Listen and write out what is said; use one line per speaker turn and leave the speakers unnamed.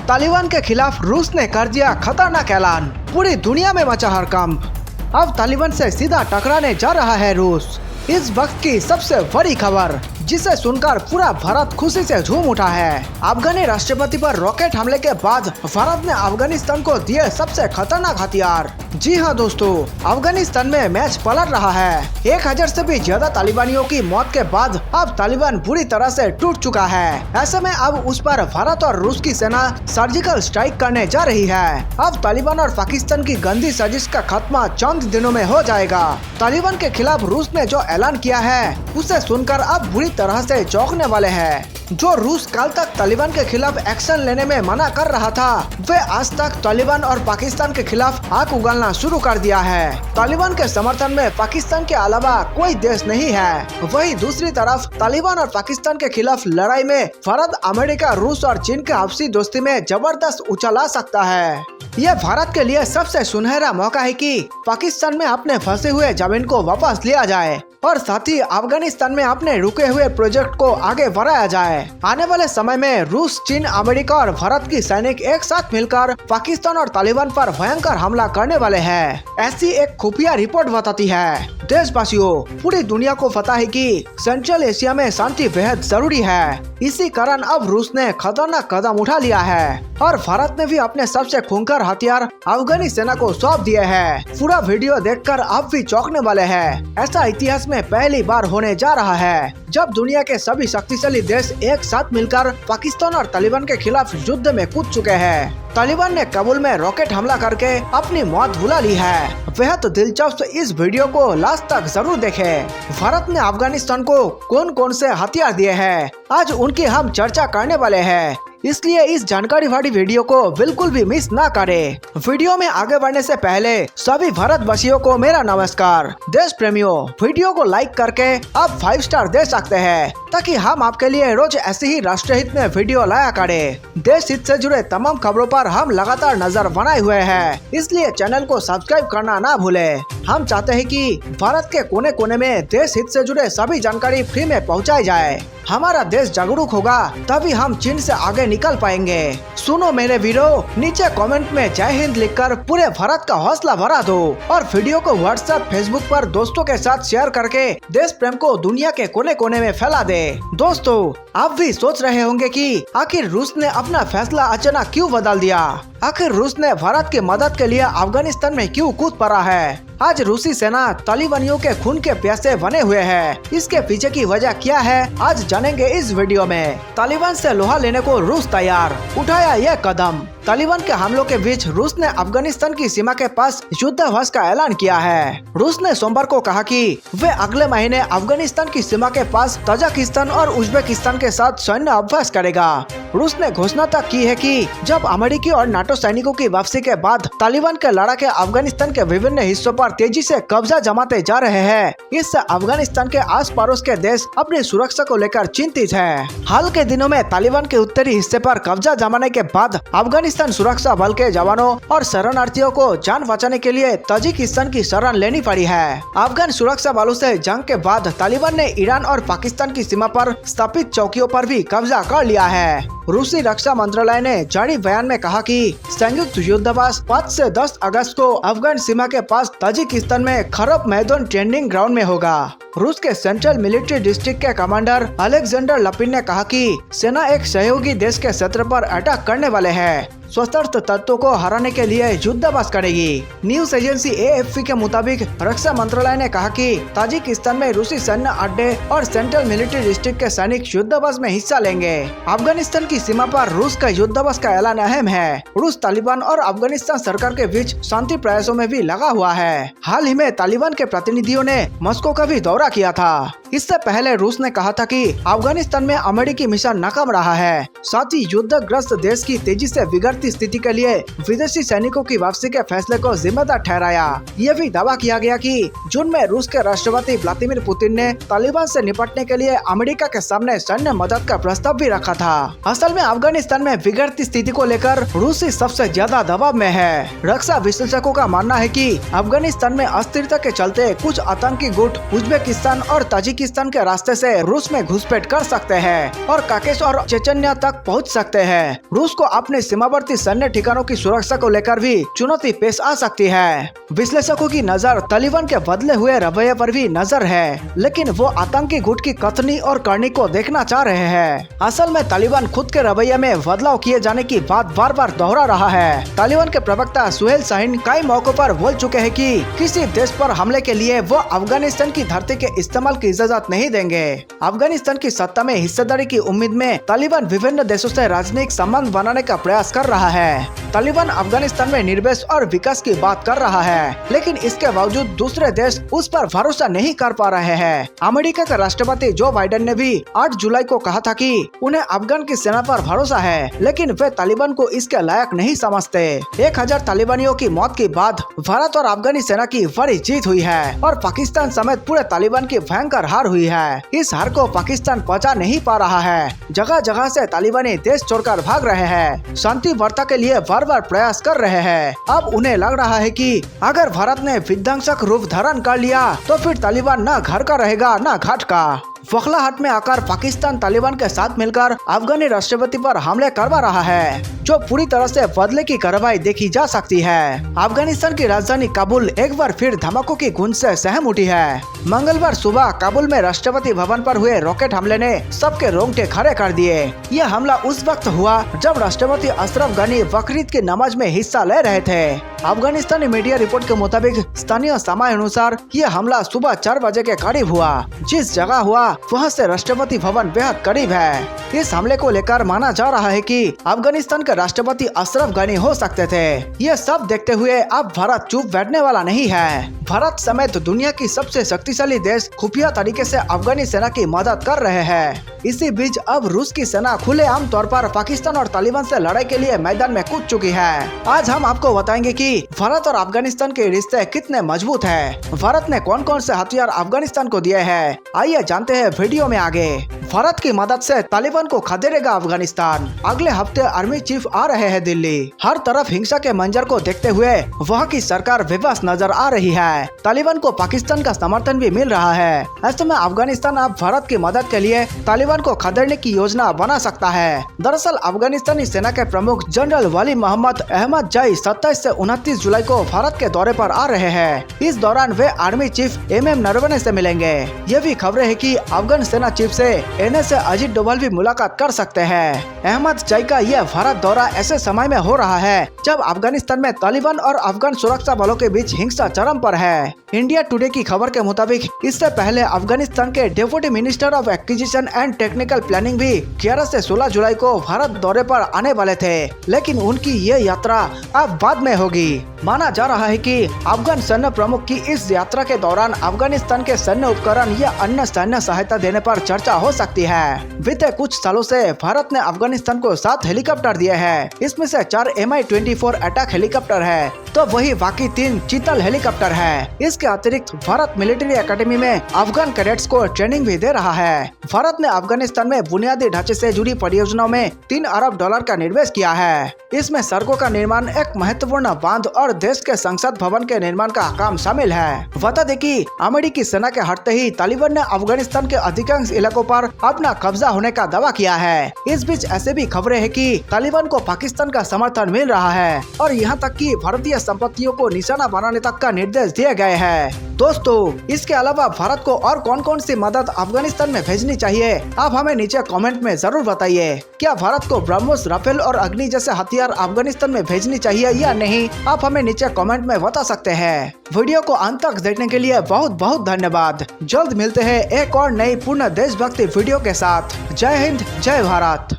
तालिबान के खिलाफ रूस ने कर दिया खतरनाक ऐलान, पूरी दुनिया में मचा हड़कंप। अब तालिबान से सीधा टकराने जा रहा है रूस। इस वक्त की सबसे बड़ी खबर, जिसे सुनकर पूरा भारत खुशी से झूम उठा है। अफगानी राष्ट्रपति पर रॉकेट हमले के बाद भारत ने अफगानिस्तान को दिए सबसे खतरनाक हथियार। जी हां दोस्तों, अफगानिस्तान में मैच पलट रहा है। 1000 से भी ज्यादा तालिबानियों की मौत के बाद अब तालिबान बुरी तरह से टूट चुका है। ऐसे में अब उस पर भारत और रूस की सेना सर्जिकल स्ट्राइक करने जा रही है। अब तालिबान और पाकिस्तान की गंदी साजिश का खात्मा चंद दिनों में हो जाएगा। तालिबान के खिलाफ रूस ने जो ऐलान किया है, उसे सुनकर अब बुरी तरह से चौंकने वाले हैं। जो रूस कल तक तालिबान के खिलाफ एक्शन लेने में मना कर रहा था, वे आज तक तालिबान और पाकिस्तान के खिलाफ आग उगलना शुरू कर दिया है। तालिबान के समर्थन में पाकिस्तान के अलावा कोई देश नहीं है। वहीं दूसरी तरफ तालिबान और पाकिस्तान के खिलाफ लड़ाई में भारत, अमेरिका, रूस और चीन के आपसी दोस्ती में जबरदस्त उछाल आ सकता है। यह भारत के लिए सबसे सुनहरा मौका है कि पाकिस्तान में अपने फंसे हुए जमीन को वापस लिया जाए और साथ ही अफगानिस्तान में अपने रुके हुए प्रोजेक्ट को आगे बढ़ाया जाए। आने वाले समय में रूस, चीन, अमेरिका और भारत की सैनिक एक साथ मिलकर पाकिस्तान और तालिबान पर भयंकर हमला करने वाले हैं। ऐसी एक खुफिया रिपोर्ट बताती है। देशवासियों, पूरी दुनिया को पता है कि सेंट्रल एशिया में शांति बेहद जरूरी है। इसी कारण अब रूस ने खतरनाक कदम उठा लिया है और भारत ने भी अपने सबसे खूंखार हथियार अफगानी सेना को सौंप दिए हैं। पूरा वीडियो देखकर आप भी चौंकने वाले हैं। ऐसा इतिहास में पहली बार होने जा रहा है जब दुनिया के सभी शक्तिशाली देश एक साथ मिलकर पाकिस्तान और तालिबान के खिलाफ युद्ध में कूद चुके हैं। तालिबान ने काबुल में रॉकेट हमला करके अपनी मौत बुला ली है। बेहद दिलचस्प इस वीडियो को लास्ट तक जरूर देखें। भारत ने अफगानिस्तान को कौन कौन से हथियार दिए हैं, आज उनकी हम चर्चा करने वाले हैं। इसलिए इस जानकारी वाली वीडियो को बिल्कुल भी मिस ना करें। वीडियो में आगे बढ़ने से पहले सभी भारतवासियों को मेरा नमस्कार। देश प्रेमियों, वीडियो को लाइक करके आप 5 स्टार दे सकते हैं ताकि हम आपके लिए रोज ऐसे ही राष्ट्रहित में वीडियो लाया करें। देश हित से जुड़े तमाम खबरों पर हम लगातार नजर बनाए हुए हैं, इसलिए चैनल को सब्सक्राइब करना ना भूलें। हम चाहते हैं कि भारत के कोने कोने में देश हित से जुड़े सभी जानकारी फ्री में पहुंचाई जाए। हमारा देश जागरूक होगा तभी हम चीन से आगे निकल पाएंगे। सुनो मेरे वीरो, नीचे कमेंट में जय हिंद लिखकर पूरे भारत का हौसला बढ़ा दो और वीडियो को व्हाट्सएप, फेसबुक पर दोस्तों के साथ शेयर करके देश प्रेम को दुनिया के कोने कोने में फैला दे। दोस्तों, आप भी सोच रहे होंगे कि आखिर रूस ने अपना फैसला अचानक क्यों बदल दिया। आखिर रूस ने भारत की मदद के लिए अफगानिस्तान में क्यों कूद पड़ा है। आज रूसी सेना तालिबानियों के खून के प्यासे बने हुए है। इसके पीछे की वजह क्या है, आज जानेंगे इस वीडियो में। तालिबान से लोहा लेने को रूस तैयार, उठाया यह कदम। तालिबान के हमलों के बीच रूस ने अफगानिस्तान की सीमा के पास युद्धाभ्यास का ऐलान किया है। रूस ने सोमवार को कहा कि वे अगले महीने अफगानिस्तान की सीमा के पास तजाकिस्तान और उज्बेकिस्तान के साथ सैन्य अभ्यास करेगा। रूस ने घोषणा तक की है कि जब अमेरिकी और नाटो सैनिकों की वापसी के बाद तालिबान के लड़ाके अफगानिस्तान के विभिन्न हिस्सों पर तेजी से कब्जा जमाते जा रहे हैं, इससे अफगानिस्तान के आस पड़ोस के देश अपनी सुरक्षा को लेकर चिंतित है। हाल के दिनों में तालिबान के उत्तरी हिस्से पर कब्जा जमाने के बाद अफगानिस्तान सुरक्षा बल के जवानों और शरणार्थियों को जान बचाने के लिए तजिकिस्तान की शरण लेनी पड़ी है। अफगान सुरक्षा बलों से जंग के बाद तालिबान ने ईरान और पाकिस्तान की सीमा पर स्थापित चौकियों पर भी कब्जा कर लिया है। रूसी रक्षा मंत्रालय ने जारी बयान में कहा कि संयुक्त युद्धाभ्यास 5 से 10 अगस्त को अफगान सीमा के पास तजिकिस्तान में खरब मैदान ट्रेनिंग ग्राउंड में होगा। रूस के सेंट्रल मिलिट्री डिस्ट्रिक्ट के कमांडर अलेक्जेंडर लपिन ने कहा कि सेना एक सहयोगी देश के क्षेत्र पर अटैक करने वाले हैं, स्वतंत्र तत्वों को हराने के लिए युद्धाभ्यास करेगी। न्यूज एजेंसी AFP के मुताबिक रक्षा मंत्रालय ने कहा कि ताजिकिस्तान में रूसी सैन्य अड्डे और सेंट्रल मिलिट्री डिस्ट्रिक्ट के सैनिक युद्धाभ्यास में हिस्सा लेंगे। अफगानिस्तान की सीमा पर रूस का युद्धाभ्यास का ऐलान अहम है। रूस तालिबान और अफगानिस्तान सरकार के बीच शांति प्रयासों में भी लगा हुआ है। हाल ही में तालिबान के प्रतिनिधियों ने मॉस्को का भी दौरा किया था। इससे पहले रूस ने कहा था कि अफगानिस्तान में अमेरिकी मिशन नाकाम रहा है। साथ ही युद्धग्रस्त देश की तेजी से बिगड़ती स्थिति के लिए विदेशी सैनिकों की वापसी के फैसले को जिम्मेदार ठहराया। यह भी दावा किया गया कि जून में रूस के राष्ट्रपति व्लादिमीर पुतिन ने तालिबान से निपटने के लिए अमेरिका के सामने सैन्य मदद का प्रस्ताव भी रखा था। असल में अफगानिस्तान में बिगड़ती स्थिति को लेकर रूस ही सबसे ज्यादा दबाव में है। रक्षा विशेषज्ञों का मानना है कि अफगानिस्तान में अस्थिरता के चलते कुछ आतंकी गुट उज्बेकिस्तान और ताजिकिस्तान ताजिकिस्तान के रास्ते से रूस में घुसपैठ कर सकते हैं और काकेश और चेचन्या तक पहुंच सकते हैं। रूस को अपने सीमावर्ती सैन्य ठिकानों की सुरक्षा को लेकर भी चुनौती पेश आ सकती है। विश्लेषकों की नजर तालिबान के बदले हुए रवैये पर भी नजर है, लेकिन वो आतंकी गुट की कथनी और करनी को देखना चाह रहे हैं। असल में तालिबान खुद के रवैये में बदलाव किए जाने की बात बार बार दोहरा रहा है। तालिबान के प्रवक्ता सुहेल शाहीन कई मौकों पर बोल चुके हैं कि किसी देश पर हमले के लिए वो अफगानिस्तान की धरती के इस्तेमाल की इजाजत नहीं देंगे। अफगानिस्तान की सत्ता में हिस्सेदारी की उम्मीद में तालिबान विभिन्न देशों से राजनयिक संबंध बनाने का प्रयास कर रहा है। तालिबान अफगानिस्तान में निवेश और विकास की बात कर रहा है, लेकिन इसके बावजूद दूसरे देश उस पर भरोसा नहीं कर पा रहे हैं। अमेरिका के राष्ट्रपति जो बाइडेन ने भी 8 जुलाई को कहा था कि उन्हें अफगान की सेना पर भरोसा है, लेकिन वे तालिबान को इसके लायक नहीं समझते। 1000 तालिबानियों की मौत के बाद भारत और अफगानी सेना की बड़ी जीत हुई है और पाकिस्तान समेत पूरे तालिबान की भयंकर हार हुई है। इस हार को पाकिस्तान पचा नहीं पा रहा है। जगह जगह से तालिबानी देश छोड़कर भाग रहे हैं, शांति वार्ता के लिए बार बार प्रयास कर रहे हैं। अब उन्हें लग रहा है कि अगर भारत ने विध्वंसक रूप धारण कर लिया तो फिर तालिबान न घर का रहेगा न घाट का। बखलाहट में आकर पाकिस्तान तालिबान के साथ मिलकर अफगानी राष्ट्रपति पर हमले करवा रहा है, जो पूरी तरह से बदले की कार्रवाई देखी जा सकती है। अफगानिस्तान की राजधानी काबुल एक बार फिर धमाकों की गूंज से सहम उठी है। मंगलवार सुबह काबुल में राष्ट्रपति भवन पर हुए रॉकेट हमले ने सबके रोंगटे खड़े कर दिए। यह हमला उस वक्त हुआ जब राष्ट्रपति अशरफ गनी बकरीद की नमाज में हिस्सा ले रहे थे। अफगानिस्तानी मीडिया रिपोर्ट के मुताबिक स्थानीय समय अनुसार यह हमला सुबह 4 बजे के करीब हुआ। जिस जगह हुआ वहां से राष्ट्रपति भवन बेहद करीब है। इस हमले को लेकर माना जा रहा है कि अफगानिस्तान के राष्ट्रपति अशरफ गनी हो सकते थे। ये सब देखते हुए अब भारत चुप बैठने वाला नहीं है। भारत समेत दुनिया की सबसे शक्तिशाली देश खुफिया तरीके से अफगानी सेना की मदद कर रहे हैं। इसी बीच अब रूस की सेना खुलेआम तौर पर पाकिस्तान और तालिबान से लड़ाई के लिए मैदान में कूद चुकी है। आज हम आपको बताएंगे कि भारत और अफगानिस्तान के रिश्ते कितने मजबूत हैं। भारत ने कौन कौन से हथियार अफगानिस्तान को दिए हैं, आइए जानते हैं वीडियो में आगे। भारत की मदद से तालिबान को खदेड़ेगा अफगानिस्तान। अगले हफ्ते आर्मी चीफ आ रहे हैं दिल्ली। हर तरफ हिंसा के मंजर को देखते हुए वहाँ की सरकार विवश नजर आ रही है। तालिबान को पाकिस्तान का समर्थन भी मिल रहा है। ऐसे में अफगानिस्तान अब भारत की मदद के लिए तालिबान को खदेड़ने की योजना बना सकता है। दरअसल अफगानिस्तानी सेना के प्रमुख जनरल वली मोहम्मद अहमदजाई 27 से 29 जुलाई को भारत के दौरे पर आ रहे हैं। इस दौरान वे आर्मी चीफ MM नरवणे से मिलेंगे। ये भी खबरें हैं कि अफगान सेना चीफ से NSA अजीत डोभाल भी मुलाकात कर सकते हैं। अहमदजाई का यह भारत दौरा ऐसे समय में हो रहा है जब अफगानिस्तान में तालिबान और अफगान सुरक्षा बलों के बीच हिंसा चरम पर है। इंडिया टुडे की खबर के मुताबिक इससे पहले अफगानिस्तान के deputy minister of acquisition and technical planning भी 11 से 16 जुलाई को भारत दौरे पर आने वाले थे, लेकिन उनकी ये यात्रा अब बाद में होगी। माना जा रहा है कि अफगान सैन्य प्रमुख की इस यात्रा के दौरान अफगानिस्तान के सैन्य उपकरण या अन्य सैन्य सहायता देने पर चर्चा हो सकती है। बीते कुछ सालों से भारत ने अफगानिस्तान को 7 हेलीकॉप्टर दिए हैं। इसमें से 4 Mi-24 अटैक हेलीकॉप्टर है, तो वही बाकी 3 चीतल हेलीकॉप्टर है। इसके अतिरिक्त भारत मिलिट्री एकेडमी में अफगान कैडेट्स को ट्रेनिंग भी दे रहा है। भारत ने अफगानिस्तान में बुनियादी ढांचे से जुड़ी परियोजनाओं में $3 अरब का निवेश किया है। इसमें सड़कों का निर्माण, एक महत्वपूर्ण बांध और देश के संसद भवन के निर्माण का काम शामिल है। बता दें कि अमेरिकी सेना के हटते ही तालिबान ने अफगानिस्तान के अधिकांश इलाकों पर अपना कब्जा होने का दावा किया है। इस बीच ऐसे भी खबरें हैं कि तालिबान को पाकिस्तान का समर्थन मिल रहा है और यहाँ तक कि भारतीय संपत्तियों को निशाना बनाने तक का निर्देश दिए गए हैं। दोस्तों, इसके अलावा भारत को और कौन कौन सी मदद अफगानिस्तान में भेजनी चाहिए, आप हमें नीचे कमेंट में जरूर बताइए। क्या भारत को ब्रह्मोस, राफेल और अग्नि जैसे हथियार अफगानिस्तान में भेजनी चाहिए या नहीं, आप हमें नीचे कमेंट में बता सकते हैं। वीडियो को अंत तक देखने के लिए बहुत बहुत धन्यवाद। जल्द मिलते हैं एक और नई पूर्ण देशभक्ति वीडियो के साथ। जय हिंद, जय भारत।